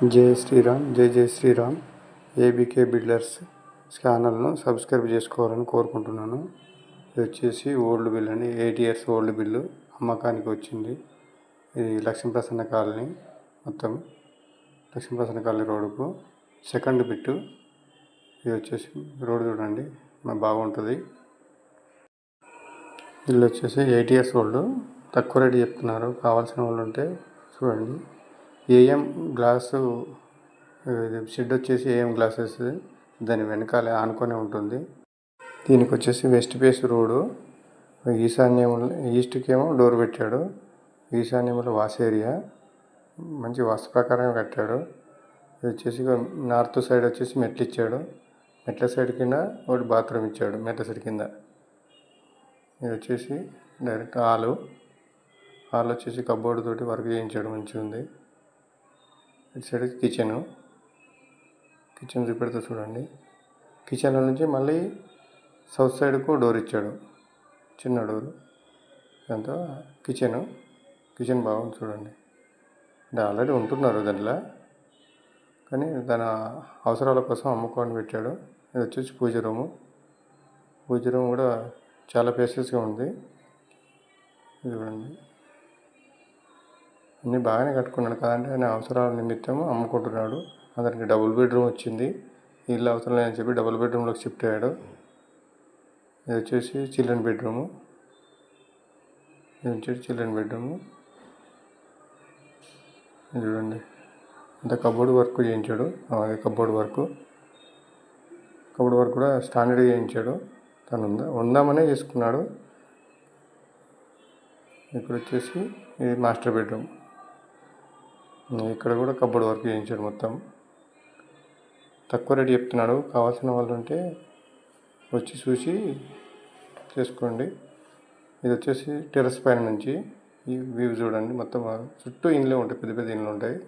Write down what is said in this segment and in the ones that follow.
జై శ్రీరామ్, జై జై శ్రీరామ్. ఏబీకే బిల్డర్స్ ఛానల్ను సబ్స్క్రైబ్ చేసుకోవాలని కోరుకుంటున్నాను. ఇది వచ్చేసి ఓల్డ్ బిల్ అండి, 8 years ఓల్డ్ బిల్లు అమ్మకానికి వచ్చింది. ఇది లక్ష్మీప్రసన్న కాలనీ, మొత్తం లక్ష్మీప్రసన్న కాలనీ రోడ్డుకు సెకండ్ బిట్టు. ఇది వచ్చేసి రోడ్డు చూడండి, బాగుంటుంది. ఇల్లు వచ్చేసి 8 years ఓల్డ్, తక్కువ రేటు చెప్తున్నారు. కావాల్సిన వాళ్ళు ఉంటే చూడండి. ఏఎం గ్లాసు షెడ్ వచ్చేసి ఏఎం గ్లాసెస్ దాని వెనకాలే ఆనుకొని ఉంటుంది. దీనికి వచ్చేసి వెస్ట్ ఫేస్ రోడ్డు, ఈస్ట్కి ఏమో డోర్ పెట్టాడు. ఈశాన్యంలో వాష్ ఏరియా, మంచి వాస్తు ప్రకారం కట్టాడు. ఇది వచ్చేసి నార్త్ సైడ్ వచ్చేసి మెట్లు ఇచ్చాడు. మెట్ల సైడ్ కింద ఒకటి బాత్రూమ్ ఇచ్చాడు, మెట్ల సైడ్ కింద. ఇది వచ్చేసి డైరెక్ట్ హాల్ వచ్చేసి కబోర్డ్ తోటి వర్క్ చేయించాడు, మంచిగా ఉంది. ఇటు సైడ్ కిచెన్ చూపెడుతూ చూడండి. కిచెన్లో నుంచి మళ్ళీ సౌత్ సైడ్కు డోర్ ఇచ్చాడు, చిన్న డోరు. దాంతో కిచెన్ బాగుంది చూడండి. అంటే ఆల్రెడీ ఉంటున్నారు దాంట్లో, కానీ తన అవసరాల కోసం అమ్ముకొని పెట్టాడు. ఇది వచ్చేసి పూజ రూము కూడా చాలా స్పేషియస్గా ఉంది. చూడండి, అన్నీ బాగానే కట్టుకున్నాడు కదంటే ఆయన అవసరాల నిమిత్తం అమ్ముకుంటున్నాడు. అతనికి డబుల్ బెడ్రూమ్ వచ్చింది. ఇల్లు అవసరం లేదని చెప్పి డబుల్ బెడ్రూమ్లోకి షిఫ్ట్ అయ్యాడు. ఇది వచ్చేసి చిల్డ్రన్ బెడ్రూము. చూడండి, అంత కబోర్డ్ వర్క్ చేయించాడు. కబోర్డ్ వర్క్ కూడా స్టాండర్డ్గా చేయించాడు. తను ఉందామనే చేసుకున్నాడు. ఇక్కడ వచ్చేసి ఇది మాస్టర్ బెడ్రూమ్. ఇక్కడ కూడా కబోర్డ్ వర్క్ చేయించాడు. మొత్తం తక్కువ రేటు చెప్తున్నాడు. కావాల్సిన వాళ్ళు ఉంటే వచ్చి చూసి చేసుకోండి. ఇది వచ్చేసి టెర్రస్ పైన నుంచి ఈ వ్యూ చూడండి. మొత్తం చుట్టూ ఇండ్లు ఉంటాయి, పెద్ద పెద్ద ఇండ్లు ఉంటాయి.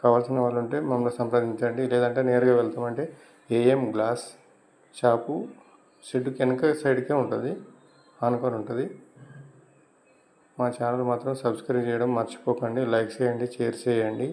కావాల్సిన వాళ్ళు ఉంటే మమ్మల్ని సంప్రదించండి. లేదంటే నేరుగా వెళ్తామంటే ఏఎం గ్లాస్ షాపు షెడ్కి వెనక సైడ్కే ఉంటుంది, ఆనుకొని ఉంటుంది. మా ఛానల్ మాత్రం సబ్స్క్రైబ్ చేయడం మర్చిపోకండి. లైక్ చేయండి, షేర్ చేయండి.